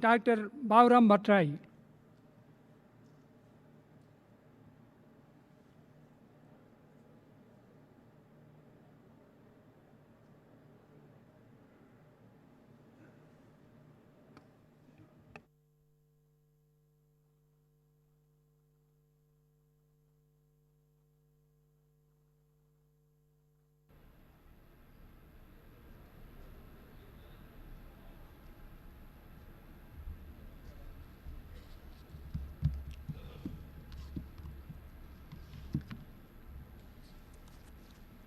Doctor Baburam Bhattarai.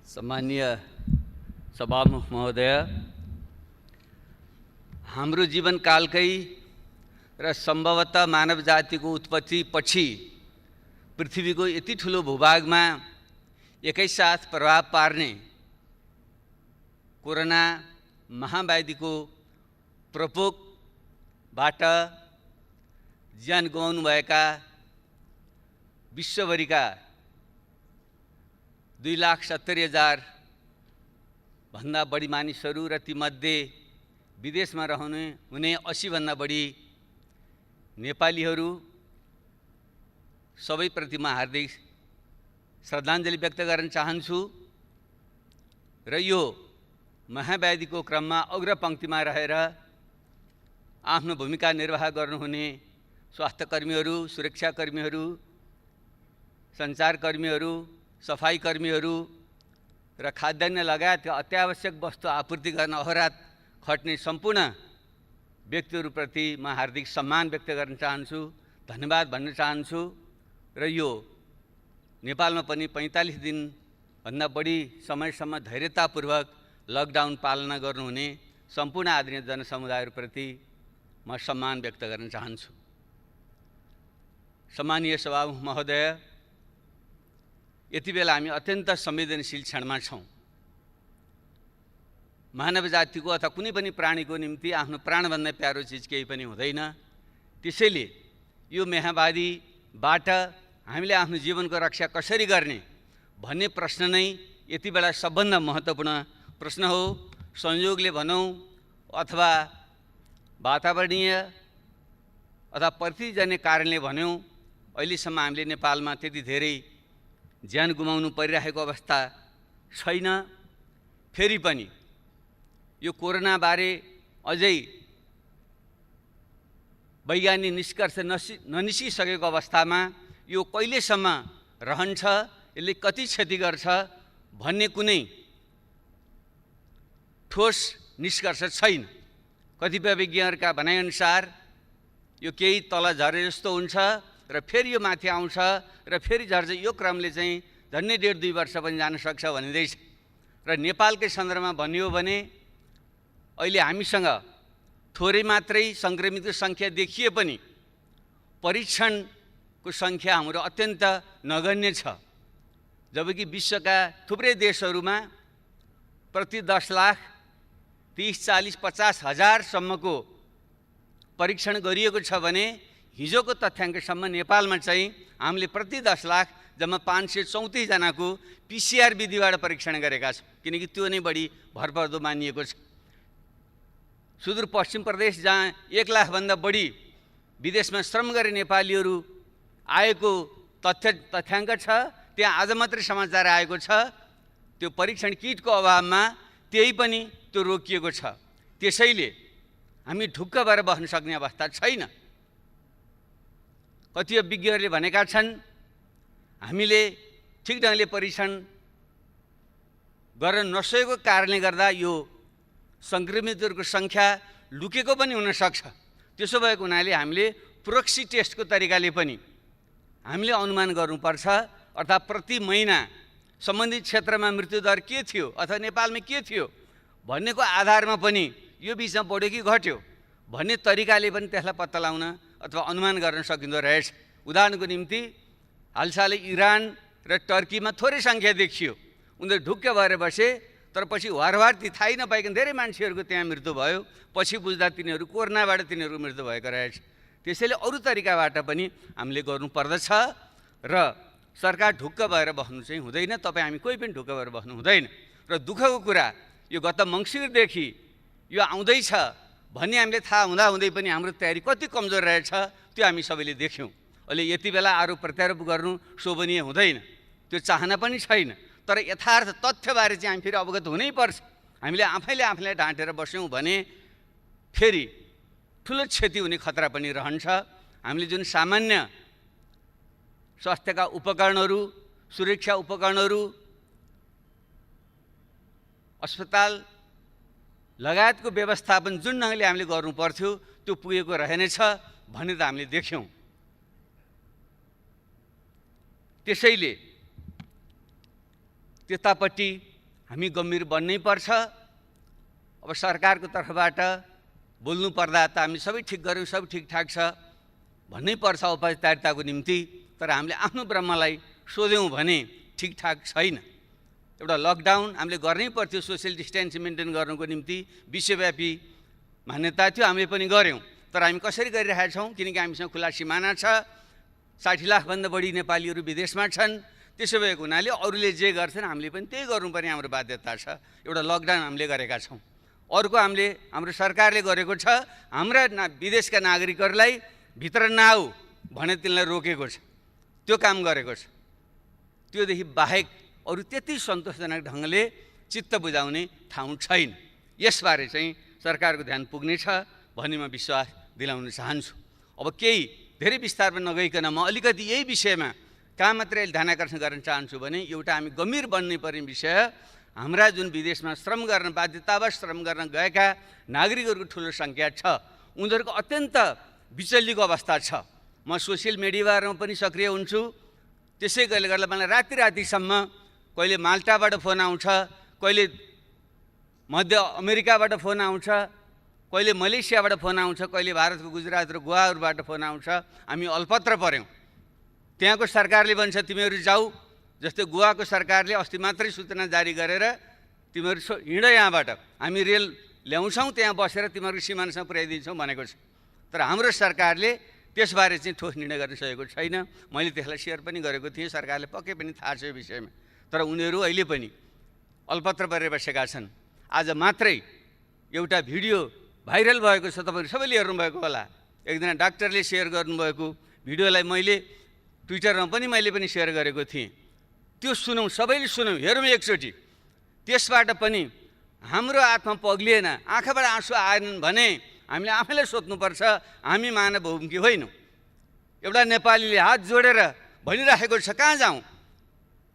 सम्मानीय सभामुख महोदय, हाम्रो जीवनकालकै र सम्भवतः मानव जातिको उत्पत्ति पछि पृथ्वीको यति ठुलो भूभागमा एकैसाथ प्रभाव पार्ने कोरोना महाव्याधिको प्रकोपबाट ज्यान गुमाउनुभएका विश्वभरिका 2,70,000 भन्दा बढी मानिसहरू र तीमध्ये विदेशमा हुने 80 भन्दा बढी नेपालीहरू सबैप्रति म हार्दिक श्रद्धाञ्जली व्यक्त गर्न चाहन्छु र यो महाव्याधिको क्रममा अग्रपङ्क्तिमा रहेर आफ्नो भूमिका निर्वाह गर्नुहुने स्वास्थ्यकर्मीहरू, सुरक्षाकर्मीहरू, सञ्चारकर्मीहरू, सफाईकर्मीहरू र खाद्यान्न लगायतका अत्यावश्यक वस्तु आपूर्ति गर्न अहोरात खट्ने सम्पूर्ण व्यक्तिहरूप्रति म हार्दिक सम्मान व्यक्त गर्न चाहन्छु, धन्यवाद भन्न चाहन्छु र यो नेपालमा पनि 45 दिनभन्दा बढी समयसम्म धैर्यतापूर्वक लकडाउन पालना गर्नुहुने सम्पूर्ण आदरणीय जनसमुदायहरूप्रति म सम्मान व्यक्त गर्न चाहन्छु। सम्मानीय सभामुख महोदय, यति बेला हामी अत्यन्त संवेदनशील क्षणमा छौँ। मानव जातिको अथवा कुनै पनि प्राणीको निम्ति आफ्नो प्राणभन्दा प्यारो चिज केही पनि हुँदैन। त्यसैले यो महामारीबाट हामीले आफ्नो जीवनको रक्षा कसरी गर्ने भन्ने प्रश्न नै यति बेला सबभन्दा महत्त्वपूर्ण प्रश्न हो। संयोगले भनौँ अथवा वातावरणीय अथवा प्रतिजन्य कारणले भन्यौँ, अहिलेसम्म हामीले नेपालमा त्यति धेरै ज्यान गुमाउनु परिरहेको अवस्था छैन। फेरि पनि यो कोरोनाबारे अझै वैज्ञानिक निष्कर्ष ननिस्किसकेको अवस्थामा यो कहिलेसम्म रहन्छ, यसले कति क्षति गर्छ भन्ने कुनै ठोस निष्कर्ष छैन। कतिपय विज्ञहरूका भनाइअनुसार यो केही तल झरे जस्तो हुन्छ र फेरि यो माथि आउँछ र फेरि झर्छ। यो क्रमले चाहिँ झन्डै 1.5-2 वर्ष पनि जान सक्छ भनिँदैछ। र नेपालकै सन्दर्भमा भनियो भने अहिले हामीसँग थोरै मात्रै सङ्क्रमितको सङ्ख्या देखिए पनि परीक्षणको सङ्ख्या हाम्रो अत्यन्त नगण्य छ। जबकि विश्वका थुप्रै देशहरूमा प्रति 10 लाख 30, 40, 50 हजारसम्मको परीक्षण गरिएको छ भने हिजोको तथ्याङ्कसम्म नेपालमा चाहिँ हामीले प्रति 10 लाख जम्मा 534 जनाको PCR विधिबाट परीक्षण गरेका छौँ, किनकि त्यो नै बढी भरपर्दो मानिएको छ। सुदूरपश्चिम प्रदेश जहाँ 1 लाखभन्दा बढी विदेशमा श्रम गरे नेपालीहरू आएको तथ्याङ्क छ, त्यहाँ आज मात्रै समाचार आएको छ त्यो परीक्षण किटको अभावमा त्यही पनि त्यो रोकिएको छ। त्यसैले हामी ढुक्क भएर बस्न सक्ने अवस्था छैन। कतिपय विज्ञहरूले भनेका छन् हामीले ठिक ढङ्गले परीक्षण गर्न नसकेको कारणले गर्दा यो सङ्क्रमितहरूको सङ्ख्या लुकेको पनि हुनसक्छ। त्यसो भएको हुनाले हामीले प्रोक्सी टेस्टको तरिकाले पनि हामीले अनुमान गर्नुपर्छ। अर्थात् प्रति महिना सम्बन्धित क्षेत्रमा मृत्युदर के थियो अथवा नेपालमा के थियो भन्नेको आधारमा पनि यो बिचमा बढ्यो कि घट्यो भन्ने तरिकाले पनि त्यसलाई पत्ता लगाउन अथवा अनुमान गर्न सकिँदो रहेछ। उदाहरणको निम्ति हालसालै इरान र टर्कीमा थोरै सङ्ख्या देखियो, उनीहरू ढुक्क भएर बसे, तर पछि वारवार ती थाहै नपाइकन धेरै मान्छेहरूको त्यहाँ मृत्यु भयो। पछि बुझ्दा तिनीहरू कोरोनाबाट तिनीहरूको मृत्यु भएको रहेछ। त्यसैले अरू तरिकाबाट पनि हामीले गर्नुपर्दछ र सरकार ढुक्क भएर बस्नु चाहिँ हुँदैन। तपाईँ हामी कोही पनि ढुक्क भएर बस्नु हुँदैन। र दुःखको कुरा यो गत मङ्सिरदेखि यो आउँदैछ भन्ने हामीले थाहा हुँदै पनि हाम्रो तयारी कति कमजोर रहेछ त्यो हामी सबैले देख्यौँ। अहिले यति बेला आरोप प्रत्यारोप गर्नु शोभनीय हुँदैन, त्यो चाहना पनि छैन। तर यथार्थ तथ्यबारे चाहिँ हामी फेरि अवगत हुनैपर्छ। हामीले आफैले ढाँटेर बस्यौँ भने फेरि ठुलो क्षति हुने खतरा पनि रहन्छ। हामीले जुन सामान्य स्वास्थ्यका उपकरणहरू, सुरक्षा उपकरणहरू, अस्पताल लगायतको व्यवस्थापन जुन ढङ्गले हामीले गर्नुपर्थ्यो त्यो पुगेको रहेनछ भन्ने त हामीले देख्यौँ। त्यसैले त्यतापट्टि हामी गम्भीर बन्नै पर्छ। अब सरकारको तर्फबाट बोल्नु पर्दा त हामी सबै ठिक गऱ्यौँ, सब ठिकठाक छ भन्नै पर्छ औपचारिकताको निम्ति। तर हामीले आफ्नो ब्रह्मलाई सोध्यौँ भने ठिकठाक छैन। एउटा लकडाउन हामीले गर्नै पर्थ्यो सोसियल डिस्टेन्स मेन्टेन गर्नुको निम्ति, विश्वव्यापी मान्यता थियो, हामीले पनि गऱ्यौँ। तर हामी कसरी गरिरहेका छौँ? किनकि हामीसँग खुला सिमाना छ, 60 लाखभन्दा बढी नेपालीहरू विदेशमा छन्। त्यसो भएको हुनाले अरूले जे गर्छन् हामीले पनि त्यही गर्नुपर्ने हाम्रो बाध्यता छ। एउटा लकडाउन हामीले गरेका छौँ। अर्को हाम्रो सरकारले गरेको छ, हाम्रा विदेशका नागरिकहरूलाई भित्र नआऊ भने तिनलाई रोकेको छ, त्यो काम गरेको छ। त्योदेखि बाहेक अरू त्यति सन्तोषजनक ढङ्गले चित्त बुझाउने ठाउँ छैन। यसबारे चाहिँ सरकारको ध्यान पुग्नेछ भन्ने म विश्वास दिलाउन चाहन्छु। अब केही धेरै विस्तारमा नगइकन म अलिकति यही विषयमा कहाँ मात्रै ध्यानाकर्षण गर्न चाहन्छु भने एउटा हामी गम्भीर बन्नै पर्ने विषय, हाम्रा जुन विदेशमा श्रम गर्न बाध्यतावश श्रम गर्न गएका नागरिकहरूको ठुलो सङ्ख्या छ, उनीहरूको अत्यन्त विचलितको अवस्था छ। म सोसियल मिडियामा पनि सक्रिय हुन्छु। त्यसै गर्दा मलाई रातिसम्म कहिले माल्टाबाट फोन आउँछ, कहिले मध्य अमेरिकाबाट फोन आउँछ, कहिले मलेसियाबाट फोन आउँछ, कहिले भारतको गुजरात र गोवाहरूबाट फोन आउँछ। हामी अलपत्र पऱ्यौँ। त्यहाँको सरकारले भन्छ तिमीहरू जाऊ, जस्तै गोवाको सरकारले अस्ति मात्रै सूचना जारी गरेर तिमीहरू हिँड यहाँबाट, हामी रेल ल्याउँछौँ, त्यहाँ बसेर तिमीहरूको सिमानासँग पुर्याइदिन्छौँ भनेको छ। तर हाम्रो सरकारले त्यसबारे चाहिँ ठोस निर्णय गर्न सकेको छैन। मैले त्यसलाई सेयर पनि गरेको थिएँ, सरकारले पक्कै पनि थाहा छ यो विषयमा। तर उनीहरू अहिले पनि अल्पत्र परेर बसेका छन्। आज मात्रै एउटा भिडियो भाइरल भएको छ, तपाईँहरू सबैले हेर्नुभएको होला। एकजना डाक्टरले सेयर गर्नुभएको भिडियोलाई मैले ट्विटरमा पनि सेयर गरेको थिएँ। त्यो सुनौँ, सबैले सुनौँ, हेरौँ एकचोटि। त्यसबाट पनि हाम्रो आत्मा पग्लिएन, आँखाबाट आँसु आएनन् भने हामीले आफैलाई सोध्नुपर्छ, हामी मानव हौँ कि होइनौँ? एउटा नेपालीले हात जोडेर भनिराखेको छ कहाँ जाउँ,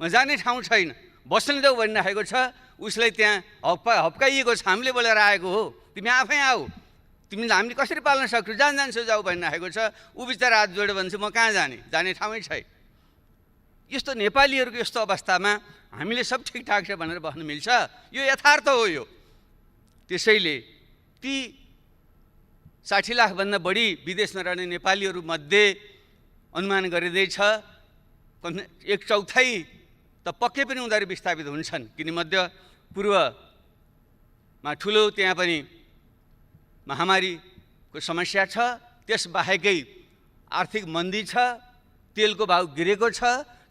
म जाने ठाउँ छैन, बस्न देऊ भनिराखेको छ। उसलाई त्यहाँ हप्काइएको छ, हामीले बोलेर आएको हो, तिमी आफै आऊ, तिमीले हामीले कसरी पाल्न सक्छौ, जान्छौ जाऊ भनिराखेको छ। ऊ बिचरा हात जोड्यो भने चाहिँ म कहाँ जाने ठाउँै छैन। यस्तो नेपालीहरूको यस्तो अवस्थामा हामीले सब ठिकठाक छ भनेर भन्न मिल्छ? यो यथार्थ हो। यो त्यसैले ती 60 लाखभन्दा बढी विदेशमा रहने नेपालीहरूमध्ये अनुमान गरिँदैछ 1/4 त पक्कै पनि उनीहरू विस्थापित हुन्छन्। किन मध्य पूर्वमा ठुलो त्यहाँ पनि महामारीको समस्या छ, त्यसबाहेकै आर्थिक मन्दी छ, तेलको भाउ गिरेको छ।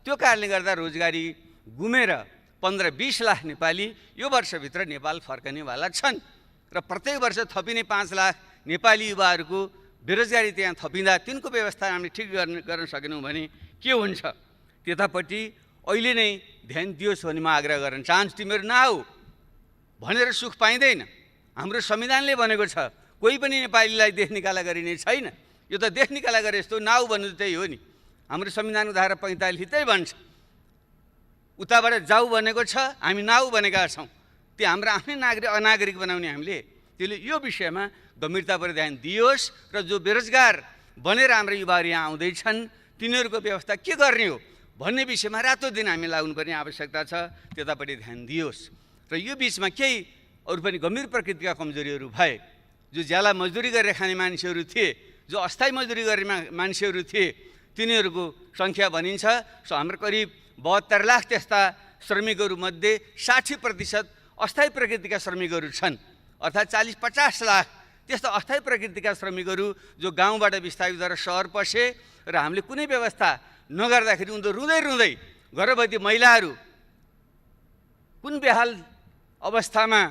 त्यो कारणले गर्दा रोजगारी गुमेर 15-20 लाख नेपाली यो वर्षभित्र नेपाल फर्कनेवाला छन्। र प्रत्येक वर्ष थपिने 5 लाख नेपाली युवाहरूको बेरोजगारी त्यहाँ थपिँदा तिनको व्यवस्था हामीले ठिक गर्न सकेनौँ भने के हुन्छ? त्यतापट्टि अहिले नै ध्यान दियोस् भन्ने म आग्रह गर्न चाहन्छु। तिमीहरू नआऊ भनेर सुख पाइँदैन। हाम्रो संविधानले भनेको छ कोही पनि नेपालीलाई देश निकाला गरिने छैन। यो त देश निकाला गरे जस्तो, नआऊ भन्नु त्यही हो नि। हाम्रो संविधानको धारा 45 त्यही भन्छ, उताबाट जाऊ भनेको छ, हामी नआऊ भनेका छौँ। त्यो हाम्रो आफ्नै अनागरिक बनाउने हामीले। त्यसले यो विषयमा गम्भीरताबाट ध्यान दियोस् र जो बेरोजगार बनेर हाम्रो युवाहरू यहाँ आउँदैछन् तिनीहरूको व्यवस्था के गर्ने हो भन्ने विषयमा रातो दिन हामी लाग्नुपर्ने आवश्यकता छ। त्यतापट्टि ध्यान दियोस्। र यो बिचमा केही अरू पनि गम्भीर प्रकृतिका कमजोरीहरू भए। जो ज्याला मजदुरी गरेर खाने मान्छेहरू थिए, जो अस्थायी मजदुरी गर्ने मान्छेहरू थिए, तिनीहरूको सङ्ख्या भनिन्छ हाम्रो करिब 72 लाख त्यस्ता श्रमिकहरूमध्ये 60% अस्थायी प्रकृतिका श्रमिकहरू छन्। अर्थात् 40-50 लाख त्यस्ता अस्थायी प्रकृतिका श्रमिकहरू जो गाउँबाट विस्थापित भएर सहर पसे र हामीले कुनै व्यवस्था नगर्दाखेरि उनीहरू रुँदै गर्भवती महिलाहरू कुन बेहाल अवस्थामा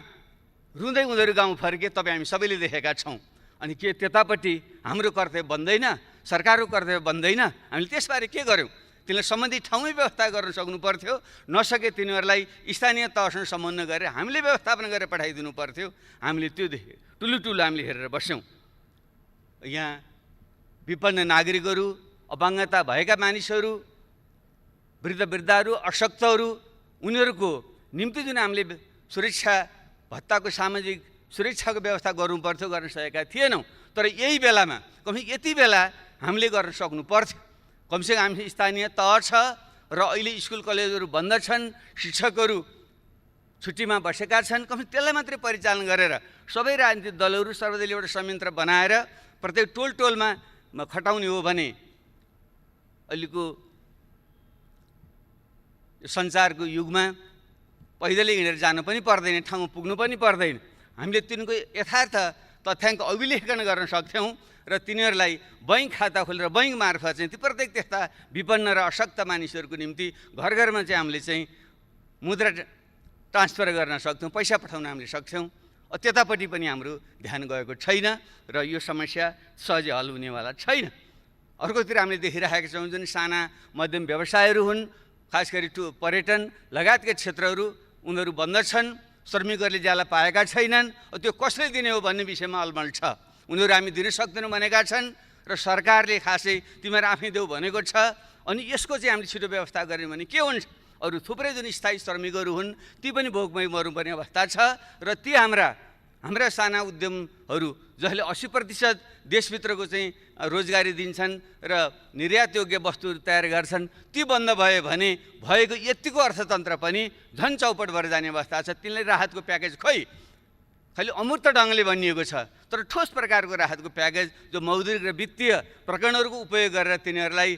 रुँदै उनीहरू गाउँ फर्के, तपाईँ हामी सबैले देखेका छौँ। अनि के त्यतापट्टि हाम्रो कर्तव्य बन्दैन, सरकारको कर्तव्य बन्दैन? हामीले त्यसबारे के गर्यौँ? तिनीहरूलाई सम्बन्धित ठाउँमै व्यवस्था गर्न सक्नु पर्थ्यो। नसके तिनीहरूलाई स्थानीय तहसँग सम्बन्ध गरेर हामीले व्यवस्थापन गरेर पठाइदिनु पर्थ्यो। हामीले त्यो देख्यौँ, ठुलो हामीले हेरेर बस्यौँ। यहाँ विपन्न नागरिकहरू, अपाङ्गता भएका मानिसहरू, वृद्धहरू, अशक्तहरू, उनीहरूको निम्ति जुन हामीले सुरक्षा भत्ताको सामाजिक सुरक्षाको व्यवस्था गर्नुपर्थ्यो, गर्न सकेका थिएनौँ। तर यही बेलामा यति बेला हामीले गर्न सक्नु पर्थ्यो। कमसेकम हामी स्थानीय तह छ र अहिले स्कुल कलेजहरू बन्द छन्, शिक्षकहरू छुट्टीमा बसेका छन्। त्यसलाई मात्रै परिचालन गरेर सबै राजनीतिक दलहरू सर्वदलीय एउटा संयन्त्र बनाएर प्रत्येक टोलमा खटाउने हो भने अहिलेको सञ्चारको युगमा पैदलै हिँडेर जानु पनि पर्दैन, ठाउँमा पुग्नु पनि पर्दैन। हामीले तिनको यथार्थ तथ्याङ्क अभिलेखन गर्न सक्थ्यौँ र तिनीहरूलाई बैङ्क खाता खोलेर बैङ्क मार्फत चाहिँ ती प्रत्येक त्यस्ता विपन्न र अशक्त मानिसहरूको निम्ति घर घरमा चाहिँ हामीले चाहिँ मुद्रा ट्रान्सफर गर्न सक्थ्यौँ, पैसा पठाउन हामीले सक्थ्यौँ। त्यतापट्टि पनि हाम्रो ध्यान गएको छैन र यो समस्या सहजै हल हुनेवाला छैन। अर्कोतिर हामीले देखिरहेका छौँ जुन साना मध्यम व्यवसायहरू हुन्, खास गरी पर्यटन लगायतका क्षेत्रहरू उनीहरू बन्द छन्, श्रमिकहरूले ज्याला पाएका छैनन्। त्यो कसले दिने हो भन्ने विषयमा अलमल छ। उनीहरू हामी दिन सक्दैनौँ भनेका छन् र सरकारले खासै तिमीहरू आफै देऊ भनेको छ। अनि यसको चाहिँ हामीले छिटो व्यवस्था गऱ्यौँ भने के हुन्छ? अरू थुप्रै जुन स्थायी श्रमिकहरू हुन् ती पनि भोकमै मर्नुपर्ने अवस्था छ र ती हाम्रा साना उद्यमहरू जसले 80% देशभित्रको चाहिँ रोजगारी दिन्छन् र निर्यातयोग्य वस्तुहरू तयार गर्छन्, ती बन्द भयो भने भएको यतिको अर्थतन्त्र पनि झन् चौपट भएर जाने अवस्था छ। तिनलाई राहतको प्याकेज खालि अमूर्त ढङ्गले भनिएको छ, तर ठोस प्रकारको राहतको प्याकेज जो मौद्रिक र वित्तीय प्रकरणहरूको उपयोग गरेर तिनीहरूलाई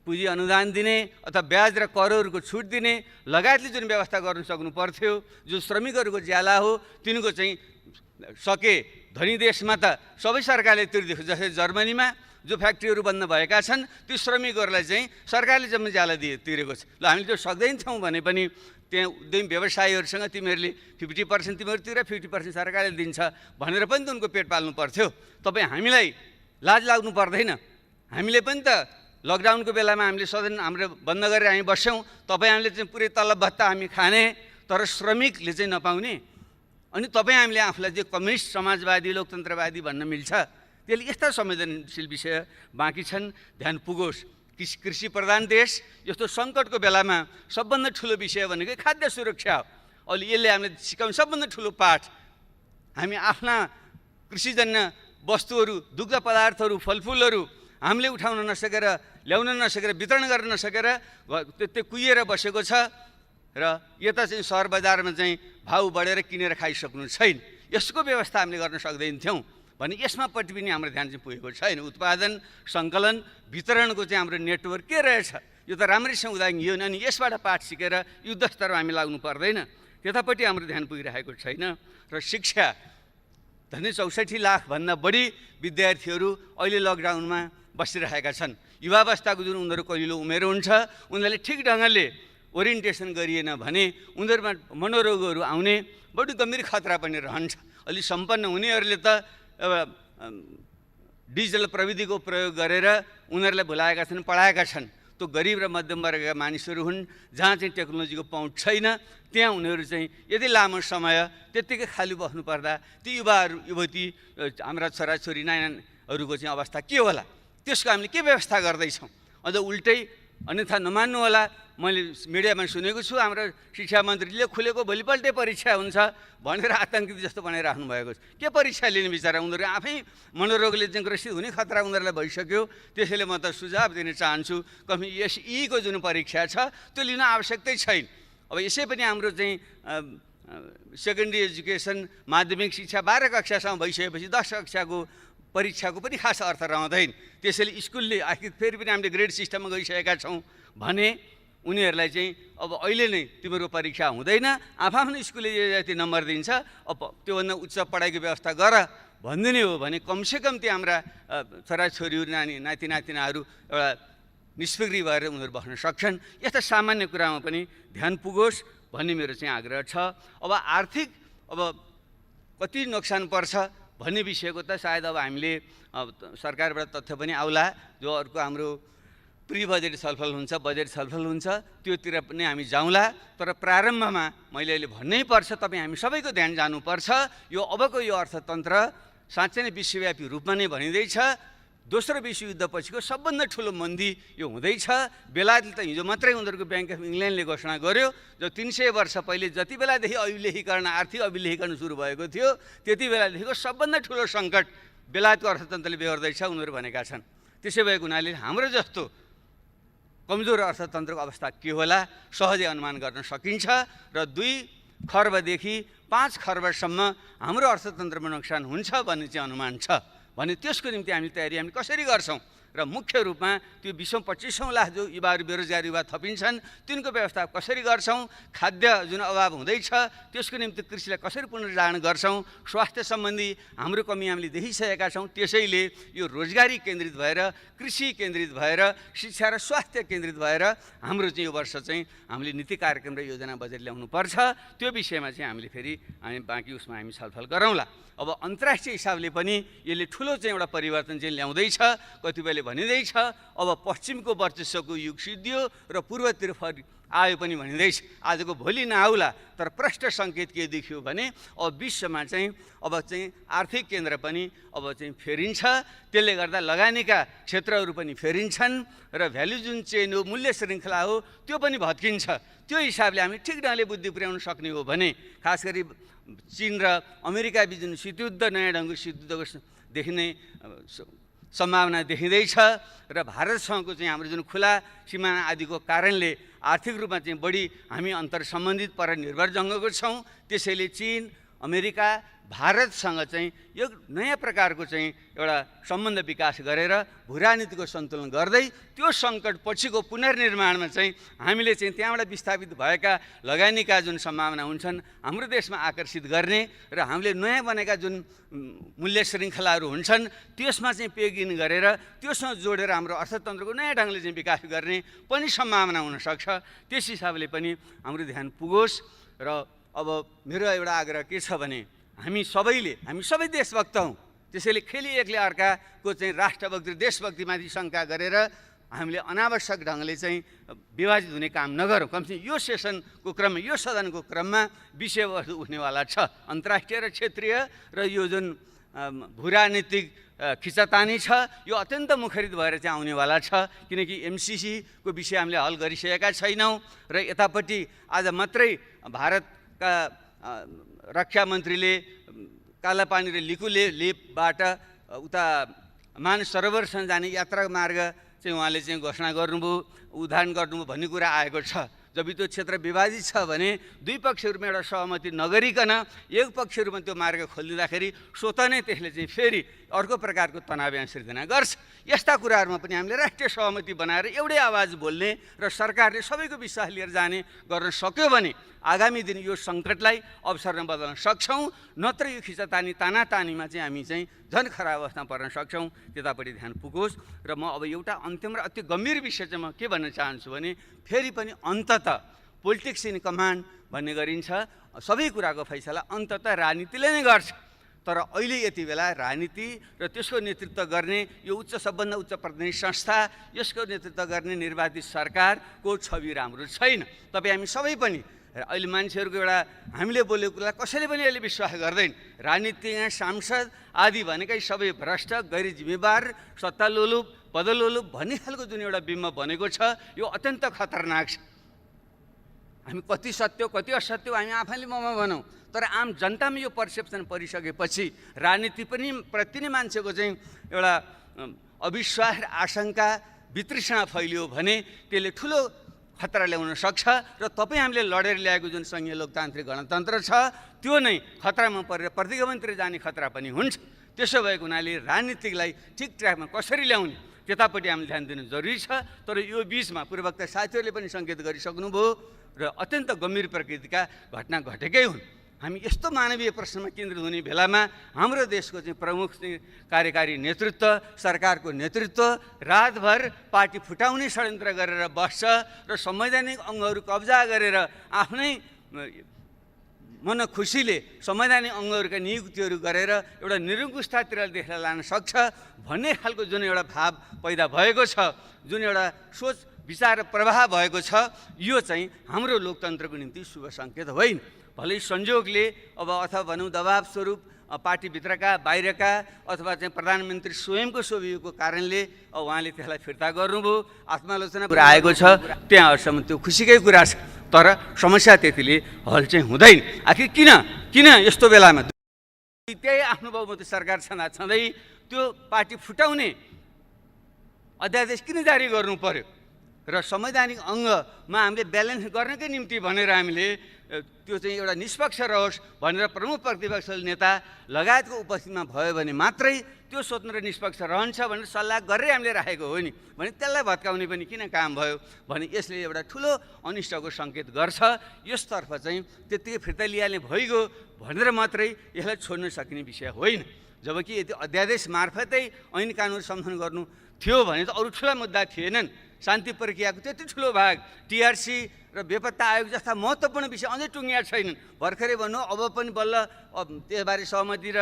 पुँजी अनुदान दिने अथवा ब्याज र करहरूको छुट दिने लगायतले जुन व्यवस्था गर्नु सक्नु पर्थ्यो, जो श्रमिकहरूको ज्याला हो तिनको चाहिँ सके धनी देशमा त सबै सरकारले तिर्दिएको, जस्तै जर्मनीमा जो फ्याक्ट्रीहरू बन्द भएका छन् ती श्रमिकहरूलाई चाहिँ सरकारले जम्मै ज्याला तिरेको छ। ल हामीले त्यो सक्दैनथ्यौँ भने पनि त्यहाँ उद्यमी व्यवसायीहरूसँग तिमीहरूले 50% तिमीहरू तिर, 50% सरकारले दिन्छ भनेर पनि त उनको पेट पाल्नु पर्थ्यो। तपाईँ हामीलाई लाज लाग्नु पर्दैन? हामीले पनि त लकडाउनको बेलामा हामीले सदन हाम्रो बन्द गरेर हामी बस्यौँ, तपाईँ हामीले चाहिँ पुरै तलब भत्ता हामी खाने, तर श्रमिकले चाहिँ नपाउने। अनि तपाईँ हामीले आफूलाई चाहिँ कम्युनिस्ट समाजवादी लोकतन्त्रवादी भन्न मिल्छ? त्यसले यस्ता संवेदनशील विषय बाँकी छन्, ध्यान पुगोस्। कृषि प्रधान देश यस्तो सङ्कटको बेलामा सबभन्दा ठुलो विषय भनेको खाद्य सुरक्षा हो। अहिले यसले हामीले सिकाउने सबभन्दा ठुलो पाठ, हामी आफ्ना कृषिजन्य वस्तुहरू, दुग्ध पदार्थहरू, फलफुलहरू हामीले उठाउन नसकेर, ल्याउन नसकेर, वितरण गर्न नसकेर त्यो कुहिएर बसेको छ र यता चाहिँ सहर बजारमा चाहिँ भाउ बढेर किनेर खाइसक्नु छैन। यसको व्यवस्था हामीले गर्न सक्दैनथ्यौँ भने यसमापट्टि पनि हाम्रो ध्यान चाहिँ पुगेको छैन। उत्पादन, सङ्कलन, वितरणको चाहिँ हाम्रो नेटवर्क के रहेछ यो त राम्रैसँग उदाहरण यो, अनि यसबाट पाठ सिकेर युद्ध स्तरमा हामी लाग्नु पर्दैन, त्यतापट्टि हाम्रो ध्यान पुगिरहेको छैन। र शिक्षा, झन्डै 64 लाखभन्दा बढी विद्यार्थीहरू अहिले लकडाउनमा बसिरहेका छन्। युवावस्थाको जुन उनीहरू कहिलो उमेर हुन्छ, उनीहरूले ठिक ढङ्गले ओरिएन्टेसन गरिएन भने उनीहरूमा मनोरोगहरू आउने बढी गम्भीर खतरा पनि रहन्छ। अलि सम्पन्न हुनेहरूले त डिजिटल प्रविधिको प्रयोग गरेर उनीहरूलाई भुलाएका छन्, पढाएका छन्। त्यो गरिब र मध्यम वर्गका मानिसहरू हुन् जहाँ चाहिँ टेक्नोलोजीको पहुँच छैन, त्यहाँ उनीहरू चाहिँ यदि लामो समय त्यत्तिकै खाली बस्नु पर्दा ती युवाहरू युवती हाम्रा छोराछोरी नानीहरूको चाहिँ अवस्था के होला? त्यसको हामीले के व्यवस्था गर्दैछौँ? अझ उल्टै अन्यथा नमान्नु होला, मैले मिडियामा सुनेको छु हाम्रो शिक्षा मन्त्रीले खुलेको भोलिपल्टै परीक्षा हुन्छ भनेर आतङ्कित जस्तो बनाइराख्नु भएको छ। के परीक्षा लिने बिचरा? उनीहरू आफै मनोरोगले चाहिँ ग्रसित हुने खतरा उनीहरूलाई भइसक्यो। त्यसैले म त सुझाव दिन चाहन्छु, यीको जुन परीक्षा छ त्यो लिन आवश्यकतै छैन। अब यसै पनि हाम्रो चाहिँ सेकेन्डरी एजुकेसन माध्यमिक शिक्षा 12 कक्षासम्म भइसकेपछि 10 कक्षाको परीक्षाको पनि खास अर्थ रहँदैन। त्यसैले स्कुलले आखिर फेरि पनि हामीले ग्रेड सिस्टममा गइसकेका छौँ भने उनीहरूलाई चाहिँ अब अहिले नै तिम्रो परीक्षा हुँदैन, आफ्नो स्कुलले जति नम्बर दिन्छ अब त्योभन्दा उच्च पढाइको व्यवस्था गर भनिदिने हो भने कमसेकम त्यो हाम्रा छोराछोरीहरू, नाति नातिनाहरू एउटा निष्फिक्री भएर उनीहरू बस्न सक्छन्। यस्ता सामान्य कुरामा पनि ध्यान पुगोस् भन्ने मेरो चाहिँ आग्रह छ। अब आर्थिक कति नोक्सान पर्छ भन्ने विषयको त सायद अब हामीले सरकारबाट तथ्य पनि आउला, जो अर्को हाम्रो प्री बजेट छलफल हुन्छ, बजेट छलफल हुन्छ, त्योतिर पनि हामी जाउँला। तर प्रारम्भमा मैले अहिले भन्नै पर्छ, तपाईँ हामी सबैको ध्यान जानुपर्छ, यो अबको यो अर्थतन्त्र साँच्चै नै विश्वव्यापी रूपमा नै भनिँदैछ। दोस्रो विश्वयुद्धपछिको सबभन्दा ठुलो मन्दी यो हुँदैछ। बेलायतले त हिजो मात्रै उनीहरूको ब्याङ्क अफ इङ्ल्यान्डले घोषणा गर्यो, जो 300 वर्ष पहिले जति बेलादेखि अभिलेखीकरण, आर्थिक अभिलेखीकरण सुरु भएको थियो, त्यति बेलादेखिको सबभन्दा ठुलो सङ्कट बेलायतको अर्थतन्त्रले बेहोर्दैछ उनीहरू भनेका छन्। त्यसै भएको हुनाले हाम्रो जस्तो कमजोर अर्थतन्त्रको अवस्था के होला सहजै अनुमान गर्न सकिन्छ। र 2 खर्बदेखि 5 खर्बसम्म हाम्रो अर्थतन्त्रमा नोक्सान हुन्छ भन्ने चाहिँ अनुमान छ भने त्यसको निम्ति हामी तयारी हामी कसरी गर्छौँ र मुख्य रूपमा त्यो 20-25 लाख जो युवाहरू बेरोजगार युवा थपिन्छन् तिनको व्यवस्था कसरी गर्छौँ, खाद्य जुन अभाव हुँदैछ त्यसको निम्ति कृषिलाई कसरी पुनर्जागरण गर्छौँ, स्वास्थ्य सम्बन्धी हाम्रो कमी हामीले देखिसकेका छौँ। त्यसैले यो रोजगारी केन्द्रित भएर, कृषि केन्द्रित भएर, शिक्षा र स्वास्थ्य केन्द्रित भएर हाम्रो चाहिँ यो वर्ष चाहिँ हामीले नीति कार्यक्रम र योजना बजेट ल्याउनुपर्छ। त्यो विषयमा चाहिँ हामीले फेरि बाँकी उसमा हामी छलफल गरौँला। अब अन्तर्राष्ट्रिय हिसाबले पनि यसले ठुलो चाहिँ एउटा परिवर्तन चाहिँ ल्याउँदैछ। कतिपयले भनिँदैछ अब पश्चिमको वर्चस्वको युग सिद्धियो र पूर्वतिर आयो पनि भनिँदैछ। आजको भोलि नआउला, तर प्रष्ट सङ्केत के देखियो भने अब विश्वमा चाहिँ अब चाहिँ आर्थिक केन्द्र पनि अब चाहिँ फेरिन्छ। त्यसले गर्दा लगानीका क्षेत्रहरू पनि फेरिन्छन् र भ्यालु जुन चेन हो, मूल्य श्रृङ्खला हो, त्यो पनि भत्किन्छ। त्यो हिसाबले हामी ठिक ढङ्गले बुद्धि पुर्याउन सक्ने हो भने खास गरी चीन र अमेरिका बीच जुन शीतयुद्ध, नयाँ ढङ्गको शीतयुद्धको देखिने सम्भावना देखिँदैछ र भारतसँगको चाहिँ हाम्रो जुन खुला सिमाना आदिको कारणले आर्थिक रूपमा चाहिँ बढी हामी अन्तर सम्बन्धित पर निर्भर जङ्गको छौँ। त्यसैले चीन, अमेरिका, भारतसँग चाहिँ यो नयाँ प्रकारको चाहिँ एउटा सम्बन्ध विकास गरेर भूराजनीतिको सन्तुलन गर्दै त्यो सङ्कट पछिको पुनर्निर्माणमा चाहिँ हामीले चाहिँ त्यहाँबाट विस्थापित भएका लगानीका जुन सम्भावना हुन्छन् हाम्रो देशमा आकर्षित गर्ने र हामीले नयाँ बनेका जुन मूल्य श्रृङ्खलाहरू हुन्छन् त्यसमा चाहिँ पेगिन गरेर त्योसँग जोडेर हाम्रो अर्थतन्त्रको नयाँ ढङ्गले चाहिँ विकास गर्ने पनि सम्भावना हुनसक्छ। त्यस हिसाबले पनि हाम्रो ध्यान पुगोस्। र अब मेरो एउटा आग्रह के छ भने हामी सबै देशभक्त हौँ। त्यसैले खेली एकले अर्काको चाहिँ राष्ट्रभक्ति, देशभक्तिमाथि शङ्का गरेर हामीले अनावश्यक ढङ्गले चाहिँ विभाजित हुने काम नगरौँ। कमसेकम यो सेसनको क्रममा, यो सदनको क्रममा विषयवस्तु उठ्नेवाला छ। अन्तर्राष्ट्रिय र क्षेत्रीय र यो जुन भूराजनीतिक खिचातानी छ यो अत्यन्त मुखरित भएर चाहिँ आउनेवाला छ। किनकि एमसिसीको विषय हामीले हल गरिसकेका छैनौँ र यतापट्टि आज मात्रै भारतका रक्षा मन्त्रीले कालापानी र लेपबाट उता मानस सरोवरसम्म जाने यात्रा मार्ग चाहिँ उहाँले चाहिँ घोषणा गर्नुभयो, उद्घाटन गर्नुभयो भन्ने कुरा आएको छ। जब त्यो क्षेत्र विभाजित छ भने दुई पक्षहरूमा एउटा सहमति नगरिकन एक पक्षहरूमा त्यो मार्ग खोलिदिँदाखेरि स्वतः नै त्यसले चाहिँ फेरि अर्को प्रकारको तनाव यहाँ सिर्जना गर्छ। यस्ता कुराहरूमा पनि हामीले राष्ट्रिय सहमति बनाएर एउटै आवाज बोल्ने र सरकारले सबैको विश्वास लिएर जाने गर्न सक्यो भने आगामी दिन यो सङ्कटलाई अवसरमा बदल्न सक्छौँ। नत्र यो खिचातानी तानातानीमा चाहिँ हामी चाहिँ झन् खराब अवस्थामा पर्न सक्छौँ। त्यतापट्टि ध्यान पुगोस्। र म अब एउटा अन्तिम र अति गम्भीर विषय चाहिँ म के भन्न चाहन्छु भने फेरि पनि अन्ततः पोलिटिक्स इन कमान्ड भन्ने गरिन्छ। सबै कुराको फैसला अन्ततः राजनीतिले नै गर्छ। तर अहिले यति बेला राजनीति र त्यसको नेतृत्व गर्ने यो सबभन्दा उच्च प्रतिनिधि संस्था, यसको नेतृत्व गर्ने निर्वाचित सरकारको छवि राम्रो छैन। तपाईँ हामी सबै पनि अहिले मान्छेहरूको एउटा हामीले बोलेको कुरा कसैले पनि अहिले विश्वास गर्दैन। राजनीतिज्ञ, सांसद आदि भनेकै सबै भ्रष्ट, गैर जिम्मेवार, सत्तालोलुप, पदलोलुप भन्ने खालको जुन एउटा बिम्ब बनेको छ यो अत्यन्त खतरनाक छ। हामी कति सत्य कति असत्य हामी आफैले ममा भनौँ, तर आम जनतामा यो पर्सेप्सन परिसकेपछि राजनीति पनि प्रति नै मान्छेको चाहिँ एउटा अविश्वास र आशंका, वितृष्णा फैलियो भने त्यसले ठुलो खतरा ल्याउन सक्छ। र तपाईँ हामीले लडेर ल्याएको जुन सङ्घीय लोकतान्त्रिक गणतन्त्र छ त्यो नै खतरामा परेर प्रतिगमनतिर जाने खतरा पनि हुन्छ। त्यसो भएको हुनाले राजनीतिकलाई ठिक ट्र्याकमा कसरी ल्याउने त्यतापट्टि हामीले ध्यान दिनु जरुरी छ। तर यो बिचमा पूर्ववक्ता साथीहरूले पनि सङ्केत गरिसक्नुभयो र अत्यन्त गम्भीर प्रकृतिका घटना घटेकै हुन्। हामी यस्तो मानवीय प्रश्नमा केन्द्रित हुने बेलामा हाम्रो देशको चाहिँ प्रमुख कार्यकारी नेतृत्व, सरकारको नेतृत्व रातभर पार्टी फुटाउने षड्यन्त्र गरेर बस्छ र संवैधानिक अङ्गहरू कब्जा गरेर आफ्नै मन खुसीले संवैधानिक अङ्गहरूका नियुक्तिहरू गरेर एउटा निरङ्कुशतातिर देखेर लान सक्छ भन्ने खालको जुन एउटा भाव पैदा भएको छ, जुन एउटा सोच विचार र प्रवाह भएको छ, यो चाहिँ हाम्रो लोकतन्त्रको निम्ति शुभ सङ्केत होइन। भलै संयोगले अब अथवा भनौँ दबाब स्वरूप पार्टीभित्रका बाहिरका अथवा चाहिँ प्रधानमन्त्री स्वयंको सोभिएको कारणले उहाँले त्यसलाई फिर्ता गर्नुभयो, आत्मालोचना कुरा आएको छ, त्यहाँहरूसम्म त्यो खुसीकै कुरा छ। तर समस्या त्यतिले हल चाहिँ हुँदैन। आखिर किन यस्तो बेलामा त्यही आफ्नो बहुमत सरकार छँदै त्यो पार्टी फुटाउने अध्यादेश किन जारी गर्नु पर्यो र संवैधानिक अङ्गमा हामीले ब्यालेन्स गर्नकै निम्ति भनेर हामीले त्यो चाहिँ एउटा निष्पक्ष रहोस् भनेर प्रमुख प्रतिपक्षी नेता लगायतको उपस्थितिमा भयो भने मात्रै त्यो स्वतन्त्र निष्पक्ष रहन्छ भनेर सल्लाह गरेर हामीले राखेको हो नि भने त्यसलाई भत्काउने पनि किन काम भयो भने यसले एउटा ठुलो अनिष्टको सङ्केत गर्छ। यसतर्फ चाहिँ त्यत्तिकै फिर्ता लिइहाल्ने भइगयो भनेर मात्रै यसलाई छोड्न सकिने विषय होइन। जबकि यदि अध्यादेश मार्फतै ऐन कानुन सम्बन्धन गर्नु थियो भने त अरू ठुला मुद्दा थिएनन्। शान्ति प्रक्रियाको त्यति ठुलो भाग टिआरसी र बेपत्ता आयोग जस्ता महत्त्वपूर्ण विषय अझै टुङ्गिया छैनन्। भर्खरै भन्नु अब पनि बल्ल त्यसबारे सहमति र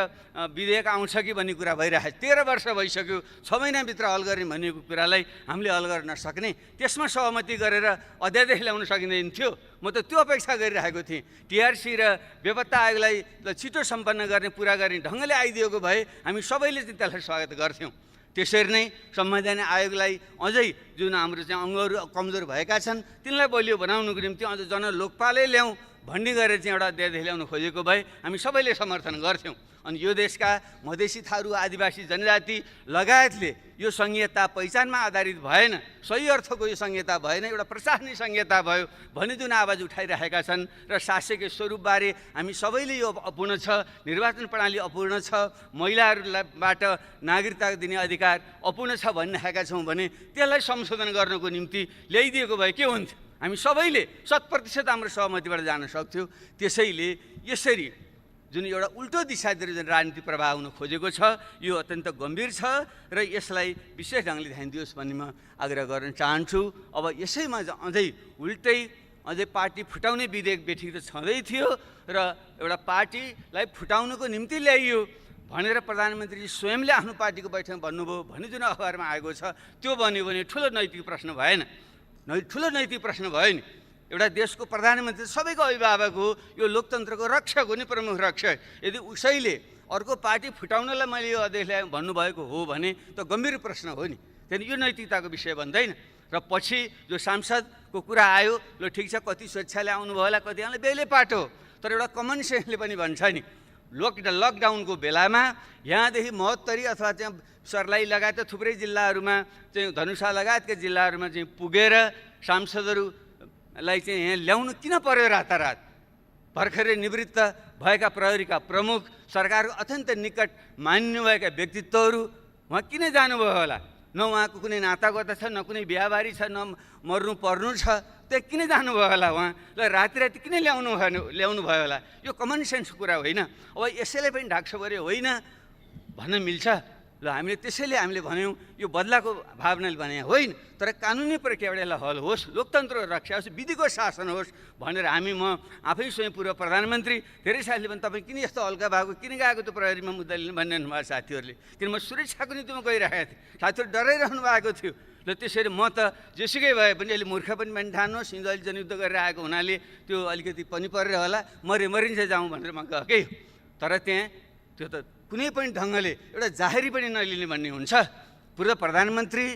विधेयक आउँछ कि भन्ने कुरा भइरहेको छ। 13 वर्ष भइसक्यो, 6 महिनाभित्र हल गर्ने भनेको कुरालाई हामीले हल गर्न नसक्ने, त्यसमा सहमति गरेर अध्यादेश ल्याउन सकिँदैन थियो। म त त्यो अपेक्षा गरिरहेको थिएँ। टिआरसी र बेपत्ता आयोगलाई छिटो सम्पन्न गर्ने पुरा गर्ने ढङ्गले आइदिएको भए हामी सबैले चाहिँ त्यसलाई स्वागत गर्थ्यौँ। त्यसरी नै संवैधानिक आयोगलाई अझै जुन हाम्रो चाहिँ अङ्गहरू कमजोर भएका छन् तिनलाई बलियो बनाउनुको निम्ति अझ जनलोकपालै ल्याउँ भन्ने गरेर चाहिँ एउटा अध्यादेश ल्याउनु खोजेको भए हामी सबैले समर्थन गर्थ्यौँ। अनि यो देशका मधेसी थारू आदिवासी जनजाति लगायतले यो संहिता पहिचानमा आधारित भएन, सही अर्थको यो संहिता भएन, एउटा प्रशासनिक संहिता भयो भन्ने जुन आवाज उठाइरहेका छन् र शासकीय स्वरूपबारे हामी सबैले यो अपूर्ण छ, निर्वाचन प्रणाली अपूर्ण छ, महिलाहरूबाट नागरिकता दिने अधिकार अपूर्ण छ भनिरहेका छौँ भने त्यसलाई संशोधन गर्नको निम्ति ल्याइदिएको भए के हुन्थ्यो? हामी सबैले 100% हाम्रो सहमतिबाट जान सक्थ्यौँ। त्यसैले यसरी जुन एउटा उल्टो दिशातिर जुन राजनीति प्रवाह हुन खोजेको छ यो अत्यन्त गम्भीर छ र यसलाई विशेष ढङ्गले ध्यान दियोस् भन्ने म आग्रह गर्न चाहन्छु। अब यसैमा अझै पार्टी फुटाउने विधेयक बेठी त छँदै थियो र एउटा पार्टीलाई फुटाउनको निम्ति ल्याइयो भनेर प्रधानमन्त्रीजी स्वयंले आफ्नो पार्टीको बैठकमा भन्नुभयो भन्ने जुन अखबारमा आएको छ त्यो बन्यो भने ठुलो नैतिक प्रश्न भएन, ठुलो नैतिक प्रश्न भयो नि। एउटा देशको प्रधानमन्त्री सबैको अभिभावक हो, यो लोकतन्त्रको रक्षक हो नि, प्रमुख रक्षक। यदि उसैले अर्को पार्टी फुटाउनलाई मैले यो अध्यक्ष ल्याएँ भन्नुभएको हो भने त गम्भीर प्रश्न हो नि, त्यहाँदेखि यो नैतिकताको विषय भन्दैन। र पछि जो सांसदको कुरा आयो, ल ठिक छ कति स्वेच्छाले आउनुभयो होला, कति आउनु बेलै पाटो, तर एउटा कमन सेन्सले पनि भन्छ नि लकडाउनको बेलामा यहाँदेखि महोत्तरी अथवा चाहिँ सर्लाही लगायत थुप्रै जिल्लाहरूमा चाहिँ धनुषा लगायतका जिल्लाहरूमा चाहिँ पुगेर सांसदहरूलाई चाहिँ यहाँ ल्याउनु किन पर्यो रातारात? भर्खरै निवृत्त भएका प्रहरीका प्रमुख, सरकारको अत्यन्त निकट मान्नुभएका व्यक्तित्वहरू उहाँ किन जानुभयो होला? न उहाँको कुनै नातागोता छ, न कुनै बिहाबारी छ, न मर्नु पर्नु छ, त्यो किन जानुभयो होला उहाँ? ल राति किन ल्याउनु भयो होला? यो कमन सेन्सको कुरा होइन। अब यसैलाई पनि ढाकछोपरे होइन भन्न मिल्छ? ल त्यसैले हामीले भन्यौँ यो बदलाको भावनाले भने होइन, तर कानुनी प्रक्रियाबाट यसलाई हल होस्, लोकतन्त्र रक्षा होस्, विधिको शासन होस् भनेर म आफै स्वयं पूर्व प्रधानमन्त्री धेरै साथीले पनि तपाईँ किन यस्तो हल्का भएको, किन गएको त्यो प्रहरीमा मुद्दा लिनु भनिरहनु भएको साथीहरूले, किन म सुरक्षाको निम्तिमा गइरहेको थिएँ, साथीहरू डराइरहनु भएको थियो। ल त्यसरी म त जेसुकै भए पनि अहिले मूर्ख पनि ठान्नुहोस्, हिजो अहिले जनयुद्ध गरेर आएको हुनाले त्यो अलिकति पनि परेर होला, मरिन्छ जाउँ भनेर म गएकै हो। तर त्यहाँ त्यो त कुनै पनि ढङ्गले एउटा जाहेरी पनि नलिने भन्ने हुन्छ। पूर्व प्रधानमन्त्री,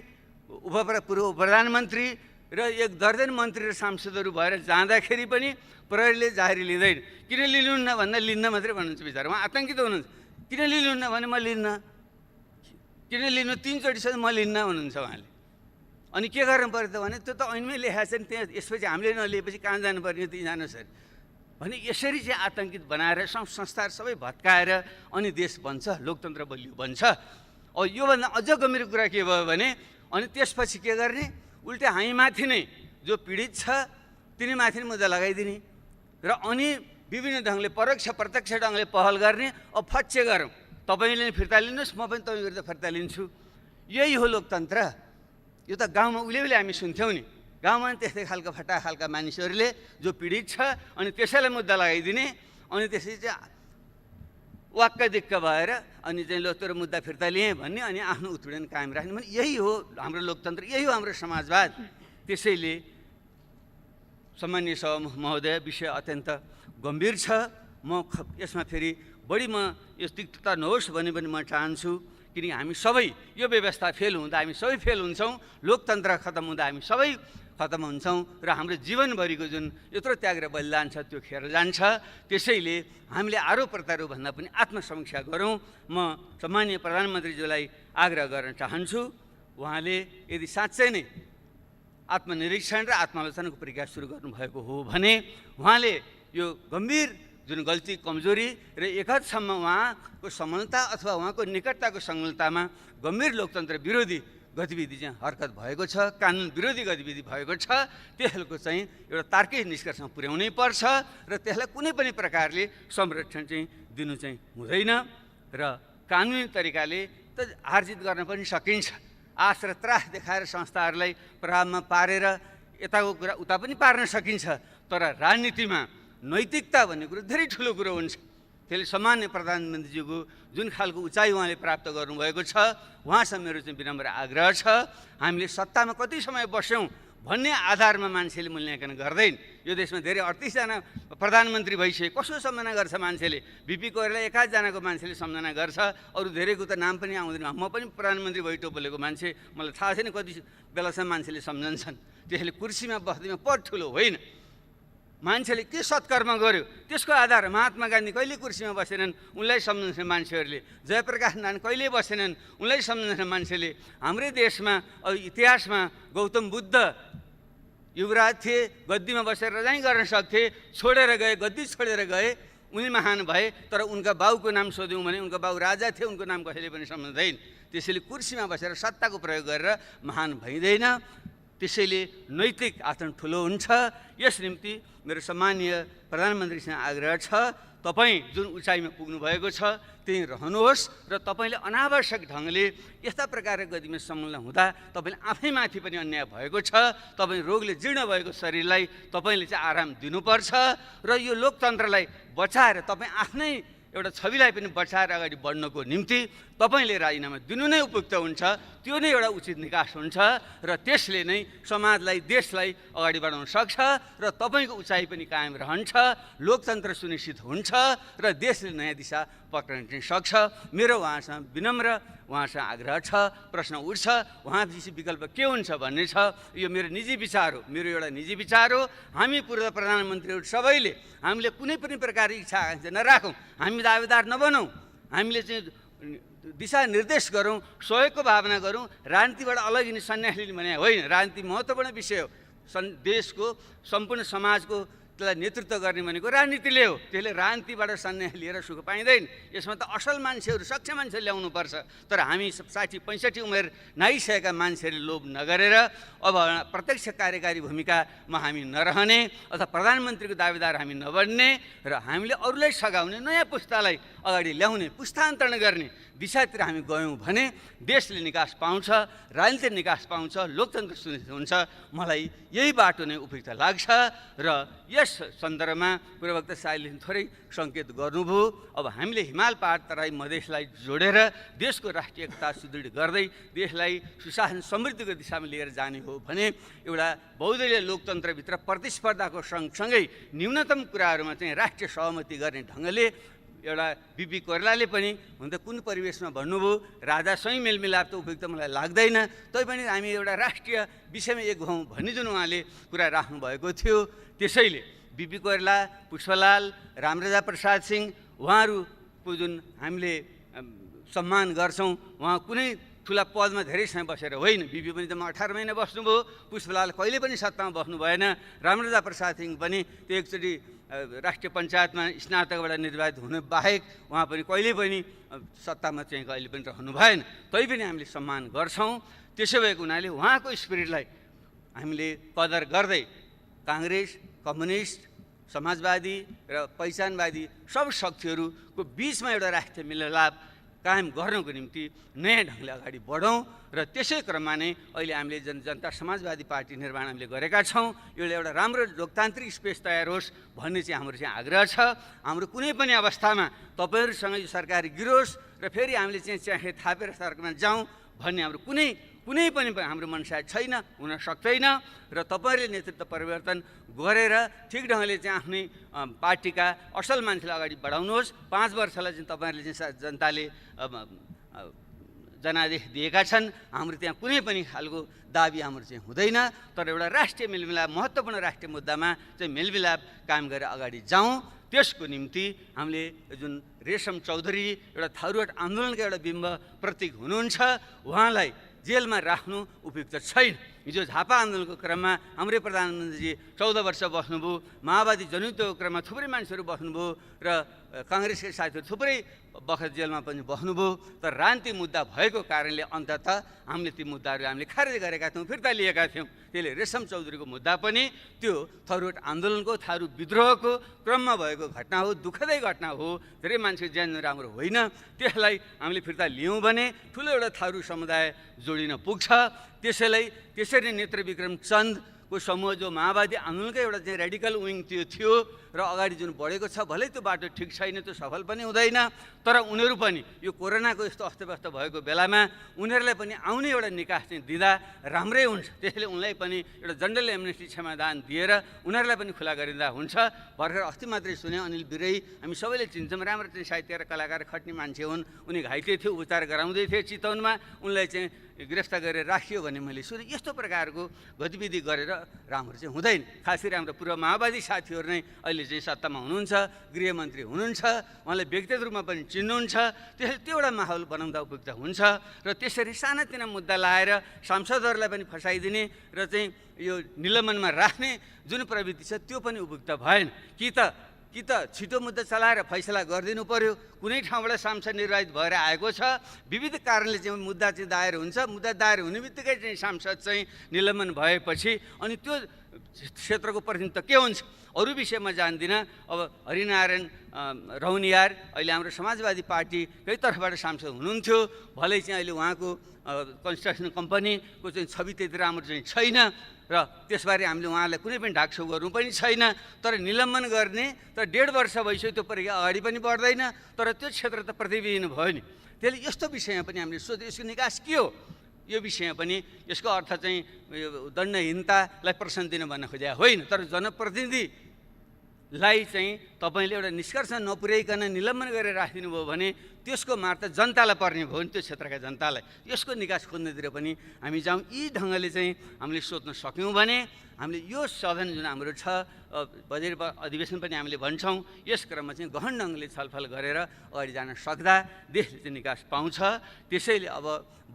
पूर्व प्रधानमन्त्री र 1 दर्जन मन्त्री र सांसदहरू भएर जाँदाखेरि पनि प्रहरीले जाहेरी लिँदैन। किन लिनुहुन्न भन्दा लिन्न मात्रै भन्नुहुन्छ बिचरा, उहाँ आतङ्कित हुनुहुन्छ। किन लिनुहुन्न भने म लिन्न, किन लिनु 3 चोटिसम्म म लिन्न भन्नुहुन्छ उहाँले। अनि के गर्नु पर्यो त भने त्यो त ऐनमै लेखाएको छ नि, त्यहाँ यसपछि हामीले नलिएपछि कहाँ जानुपर्ने त्यहीँ जानुहोस् अरे भने यसरी चाहिँ आतङ्कित बनाएर संस्थाहरू सबै भत्काएर अनि देश बन्छ, लोकतन्त्र बलियो बन्छ। अब योभन्दा अझ गम्भीर कुरा के भयो भने अनि त्यसपछि के गर्ने? उल्टै हामीमाथि नै जो पीडित छ तिनीमाथि नै मुद्दा लगाइदिने र अनि विभिन्न ढङ्गले परोक्ष प्रत्यक्ष ढङ्गले पहल गर्ने। अब फच्चे गरौँ, तपाईँले फिर्ता लिनुहोस्, म पनि तपाईँ विरुद्ध फिर्ता लिन्छु। यही हो लोकतन्त्र। यो त गाउँमा उहिले हामी सुन्थ्यौँ नि, गाउँमा त्यस्तै खालको फटा खालका मानिसहरूले जो पीडित छ अनि त्यसैलाई मुद्दा लगाइदिने अनि त्यसपछि चाहिँ वाक्क दिक्क भएर अनि चाहिँ ल तेरो मुद्दा फिर्ता लिएँ भन्ने अनि आफ्नो उत्पीडन कायम राख्ने भने यही हो हाम्रो लोकतन्त्र, यही हो हाम्रो समाजवाद। त्यसैले सम्माननीय सभामुख महोदय, विषय अत्यन्त गम्भीर छ। म यसमा फेरि बढी म यो तिक्तता नहोस् भन्ने पनि म चाहन्छु, किनकि हामी सबै यो व्यवस्था फेल हुँदा हामी सबै फेल हुन्छौँ, लोकतन्त्र खतम हुँदा हामी सबै खतम हुन्छौँ र हाम्रो जीवनभरिको जुन यत्रो त्याग र बलिदान छ त्यो खेर जान्छ। त्यसैले हामीले आरोप प्रत्यारोपभन्दा पनि आत्मसमीक्षा गरौँ। म सम्माननीय प्रधानमन्त्रीज्यूलाई आग्रह गर्न चाहन्छु, उहाँले यदि साँच्चै नै आत्मनिरीक्षण र आत्मालोचनाको प्रक्रिया सुरु गर्नुभएको हो भने उहाँले यो गम्भीर जुन गल्ती कमजोरी र एक हदसम्म उहाँको समलता अथवा उहाँको निकटताको समलतामा गम्भीर लोकतन्त्र विरोधी गतिविधि चाहिँ हरकत भएको छ, कानुन विरोधी गतिविधि भएको छ, त्यसको चाहिँ एउटा तार्किक निष्कर्षमा पुर्याउनै पर्छ र त्यसलाई कुनै पनि प्रकारले संरक्षण चाहिँ दिनु चाहिँ हुँदैन र कानुनी तरिकाले त हारजित गर्न पनि सकिन्छ। आश र त्रास देखाएर संस्थाहरूलाई प्रभावमा पारेर यताको कुरा उता पनि पार्न सकिन्छ, तर राजनीतिमा नैतिकता भन्ने कुरो धेरै ठुलो कुरो हुन्छ। त्यसले सामान्य प्रधानमन्त्रीज्यूको जुन खालको उचाइ उहाँले प्राप्त गर्नुभएको छ, उहाँसँग मेरो चाहिँ विनम्र आग्रह छ, हामीले सत्तामा कति समय बस्यौँ भन्ने आधारमा मान्छेले मूल्याङ्कन गर्दैन। यो देशमा धेरै 38 जना प्रधानमन्त्री भइसके कसो सम्झना गर्छ मान्छेले? बिपी कोइराला 1 जनाको मान्छेले सम्झना गर्छ, अरू धेरैको त नाम पनि आउँदैन। म पनि प्रधानमन्त्री भइटो बोलेको मान्छे, मलाई थाहा छैन कति बेलासम्म मान्छेले सम्झन्छन्। त्यसले कुर्सीमा बस्दैमा पद ठुलो होइन, मान्छेले के सत्कर्म गर्यो त्यसको आधार। महात्मा गान्धी कहिले कुर्सीमा बसेनन्, उनलाई सम्झन्छन् मान्छेहरूले। जयप्रकाश नारायण कहिले बसेनन्, उनलाई सम्झन्छन् मान्छेले। हाम्रै देशमा इतिहासमा गौतम बुद्ध युवराज थिए, गद्दीमा बसेर रजाइ गर्न सक्थे, छोडेर गए, गद्दी छोडेर गए, उनी महान भए। तर उनका बाउको नाम सोध्यौँ भने उनका बाउ राजा थिए, उनको नाम कसैले पनि सम्झँदैन। त्यसैले कुर्सीमा बसेर सत्ताको प्रयोग गरेर महान भइँदैन। त्यसैले नैतिक आचरण ठुलो हुन्छ। यस निम्ति मेरो सम्मानीय प्रधानमन्त्रीसँग आग्रह छ, तपाईँ जुन उचाइमा पुग्नुभएको छ त्यहीँ रहनुहोस् र तपाईँले अनावश्यक ढङ्गले यस्ता प्रकारको गतिमा संलग्न हुँदा तपाईँले आफैमाथि पनि अन्याय भएको छ। तपाईँ रोगले जीर्ण भएको शरीरलाई तपाईँले चाहिँ आराम दिनुपर्छ र यो लोकतन्त्रलाई बचाएर तपाईँ आफ्नै एउटा छविलाई पनि बचाएर अगाडि बढ्नको निम्ति तपाईँले राजीनामा दिनु नै उपयुक्त हुन्छ। त्यो नै एउटा उचित निकास हुन्छ र त्यसले नै समाजलाई, देशलाई अगाडि बढाउन सक्छ र तपाईँको उचाइ पनि कायम रहन्छ, लोकतन्त्र सुनिश्चित हुन्छ र देशले नयाँ दिशा पक्रिन चाहिँ सक्छ। मेरो उहाँसँग विनम्र आग्रह छ। प्रश्न उठ्छ उहाँपछि विकल्प के हुन्छ भन्ने छ। यो मेरो निजी विचार हो, मेरो एउटा निजी विचार हो। हामी पूर्व प्रधानमन्त्रीहरू सबैले हामीले कुनै पनि प्रकारको इच्छा आकाङ्क्षा नराखौँ, हामी दावेदार नबनौँ, हामीले चाहिँ दिशानिर्देश गरौँ, सहयोगको भावना गरौँ। राजनीतिबाट अलग हिँड्ने सन्यास लिने भने होइन, राजनीति महत्त्वपूर्ण विषय हो। देशको सम्पूर्ण समाजको त्यसलाई नेतृत्व गर्ने भनेको राजनीतिले हो। त्यसले राजनीतिबाट सन्यास लिएर सुख पाइँदैन। यसमा त असल मान्छेहरू, सक्षम मान्छे ल्याउनुपर्छ। तर हामी 60-65 उमेर नाइसकेका मान्छेहरूले लोभ नगरेर अब प्रत्यक्ष कार्यकारी भूमिकामा हामी नरहने अथवा प्रधानमन्त्रीको दावेदार हामी नबन्ने र हामीले अरूलाई सघाउने, नयाँ पुस्तालाई अगाडि ल्याउने, पुस्तान्तरण गर्ने दिशातिर हामी गयौँ भने देशले निकास पाउँछ, राजनीतिक निकास पाउँछ, लोकतन्त्र सुनिश्चित हुन्छ। मलाई यही बाटो नै उपयुक्त लाग्छ र यस सन्दर्भमा पूर्ववक्ता साहिलले थोरै सङ्केत गर्नुभयो। अब हामीले हिमाल, पहाड, तराई, मधेसलाई जोडेर देशको राष्ट्रिय एकता सुदृढ गर्दै देशलाई सुशासन समृद्धिको दिशामा लिएर जाने हो भने एउटा बहुदलीय लोकतन्त्रभित्र प्रतिस्पर्धाको सँगसँगै न्यूनतम कुराहरूमा चाहिँ राष्ट्रिय सहमति गर्ने ढङ्गले एउटा बिपी कोइरालाले पनि हुन त कुन परिवेशमा भन्नुभयो, राजासँगै मेलमिलाप त उपयुक्त मलाई लाग्दैन, तैपनि हामी एउटा राष्ट्रिय विषयमा एक हौँ भन्ने जुन उहाँले कुरा राख्नुभएको थियो। त्यसैले बिपी कोइराला, पुष्पलाल, रामराजा प्रसाद सिंह उहाँहरूको जुन हामीले सम्मान गर्छौँ, उहाँ कुनै ठुला पदमा धेरै समय बसेर होइन। बिपी पनि जम्मा 18 महिना बस्नुभयो, पुष्पलाल कहिले पनि सत्तामा बस्नु भएन, रामराजा प्रसाद सिंह पनि त्यो एकचोटि राष्ट्रिय पञ्चायतमा स्नातकबाट निर्वाचित हुनु बाहेक उहाँ पनि कहिले पनि सत्तामा चाहिँ कहिले पनि रहनु भएन। तैपनि हामीले सम्मान गर्छौँ। त्यसो भएको हुनाले उहाँको स्पिरिटलाई हामीले कदर गर्दै काङ्ग्रेस, कम्युनिस्ट, समाजवादी र पहिचानवादी सब शक्तिहरूको बिचमा एउटा राष्ट्रिय मिलमिलाप कायम गर्नको निम्ति नयाँ ढङ्गले अगाडि बढौँ र त्यसै क्रममा नै अहिले हामीले जनता समाजवादी पार्टी निर्माण हामीले गरेका छौँ। यो एउटा राम्रो लोकतान्त्रिक स्पेस तयार होस् भन्ने चाहिँ हाम्रो चाहिँ आग्रह छ। हाम्रो कुनै पनि अवस्थामा तपाईँहरूसँग यो सरकारी गिरोस् र फेरि हामीले चाहिँ चाहे थापेर सरकारमा जाउँ भन्ने हाम्रो कुनै पनि हाम्रो मनसा छैन, हुन सक्दैन। र तपाईँहरूले नेतृत्व परिवर्तन गरेर ठिक ढङ्गले चाहिँ आफ्नै पार्टीका असल मान्छेलाई अगाडि बढाउनुहोस्। 5 वर्षलाई चाहिँ तपाईँहरूले चाहिँ जनताले जनादेश दिएका छन्। हाम्रो त्यहाँ कुनै पनि खालको दाबी हाम्रो चाहिँ हुँदैन, तर एउटा राष्ट्रिय मेलमिलाप, महत्त्वपूर्ण राष्ट्रिय मुद्दामा चाहिँ मेलमिलाप कायम गरेर अगाडि जाउँ। त्यसको निम्ति हामीले जुन रेशम चौधरी एउटा थारूहट आन्दोलनका एउटा बिम्ब प्रतीक हुनुहुन्छ, उहाँलाई जेलमा राख्नु उपयुक्त छैन। हिजो झापा आन्दोलनको क्रममा हाम्रै प्रधानमन्त्रीजी 14 वर्ष बस्नुभयो, माओवादी जनयुद्धको क्रममा थुप्रै मान्छेहरू बस्नुभयो र काङ्ग्रेसका साथीहरू थुप्रै बखत जेलमा पनि बस्नुभयो। तर राजनीतिक मुद्दा भएको कारणले अन्ततः हामीले ती मुद्दाहरू हामीले खारेज गरेका थियौँ, फिर्ता लिएका थियौँ। त्यसले रेशम चौधरीको मुद्दा पनि त्यो थारूहट आन्दोलनको, थारू विद्रोहको क्रममा भएको घटना हो, दुःखदायी घटना हो, धेरै मान्छेको ज्यान राम्रो होइन। त्यसलाई हामीले फिर्ता लियौँ भने ठुलो एउटा थारू समुदाय जोडिन पुग्छ। त्यसरी नेत्रविक्रम चन्दको समूह जो माओवादी आन्दोलनकै एउटा चाहिँ रेडिकल विङ त्यो थियो र अगाडि जुन बढेको छ, भलै त्यो बाटो ठिक छैन, त्यो सफल पनि हुँदैन, तर उनीहरू पनि यो कोरोनाको यस्तो अस्तव्यस्त भएको बेलामा उनीहरूलाई पनि आउने एउटा निकास चाहिँ दिँदा राम्रै हुन्छ। त्यसैले उनलाई पनि एउटा जनरल एमनेस्टी क्षमादान दिएर उनीहरूलाई पनि खुला गरिँदा हुन्छ। भर्खर अस्ति मात्रै सुने अनिल बिरै, हामी सबैले चिन्छौँ, राम्रो चाहिँ साहित्य र कलाकार खट्ने मान्छे हुन्, उनी घाइते थियो, उपचार गराउँदै थिए चितवनमा, उनलाई चाहिँ गिरफ्तार गरेर राखियो भने मैले सुने। यस्तो प्रकारको गतिविधि गरेर राम्रो चाहिँ हुँदैन। खास गरी हाम्रो पूर्व माओवादी साथीहरू नै अहिले चाहिँ सत्तामा हुनुहुन्छ, गृहमन्त्री हुनुहुन्छ, उहाँलाई व्यक्तिगत रूपमा पनि चिन्नुहुन्छ। त्यसैले त्यो एउटा माहौल बनाउँदा उपयुक्त हुन्छ। र त्यसरी सानातिना मुद्दा लाएर सांसदहरूलाई पनि फसाइदिने र चाहिँ यो निलम्बनमा राख्ने जुन प्रवृत्ति छ त्यो पनि उपयुक्त भएन। कि त छिटो मुद्दा चलाएर फैसला गरिदिनु पर्यो। कुनै ठाउँबाट सांसद निर्वाचित भएर आएको छ, विविध कारणले चाहिँ मुद्दा चाहिँ दायर हुन्छ, मुद्दा दायर हुने बित्तिकै चाहिँ सांसद चाहिँ निलम्बन भएपछि अनि त्यो क्षेत्रको प्रतिनिधित्व के हुन्छ अरू विषयमा जान्दिनँ। अब हरिनारायण रौनियार अहिले हाम्रो समाजवादी पार्टीकै तर्फबाट सांसद हुनुहुन्थ्यो, भलै चाहिँ अहिले उहाँको कन्स्ट्रक्सन कम्पनीको चाहिँ छवि त्यति राम्रो चाहिँ छैन र त्यसबारे हामीले उहाँलाई कुनै पनि ढाकछोप गर्नु पनि छैन। तर निलम्बन गर्ने तर 1.5 वर्ष भइसक्यो, त्यो प्रक्रिया अगाडि पनि बढ्दैन, तर त्यो क्षेत्र त प्रतिविहीन भयो नि। त्यसले यस्तो विषयमा पनि हामीले सोध्यो यसको निकास के हो। यो विषयमा पनि यसको अर्थ चाहिँ दण्डहीनतालाई प्रोत्साहन दिन भन्न खोजेको होइन, तर जनप्रतिनिधिलाई चाहिँ तपाईँले एउटा निष्कर्ष नपुर्याइकन निलम्बन गरेर राखिदिनु भयो भने त्यसको मार त जनतालाई पर्ने भयो नि, त्यो क्षेत्रका जनतालाई। यसको निकास खोज्नेतिर पनि हामी जाउँ। यी ढङ्गले चाहिँ हामीले सोध्न सक्यौँ भने हामीले यो सदन जुन हाम्रो छ बजेट अधिवेशन पनि हामीले भन्छौँ, यस क्रममा चाहिँ गहन ढङ्गले छलफल गरेर अगाडि जान सक्दा देशले चाहिँ निकास पाउँछ। त्यसैले अब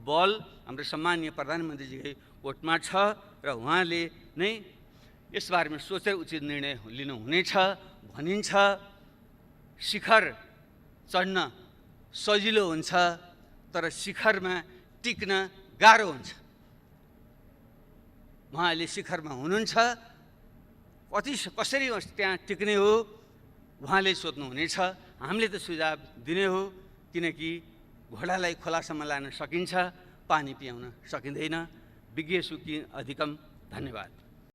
बल हाम्रो सम्मानीय प्रधानमन्त्रीजीकै कोर्टमा छ र उहाँले नै यसबारेमा सोचेर उचित निर्णय लिनुहुनेछ भनिन्छ। शिखर चढ्न सजिलो हुन्छ, तर शिखरमा टिक्न गाह्रो हुन्छ। उहाँले शिखरमा हुनुहुन्छ, कसरी त्यहाँ टिक्ने हो उहाँले सोध्नुहुनेछ। हामीले त सुझाव दिने हो, किनकि घोडालाई खोलासम्म लान सकिन्छ, पानी पियाउन सकिँदैन। विज्ञ सुखी अधिकम। धन्यवाद।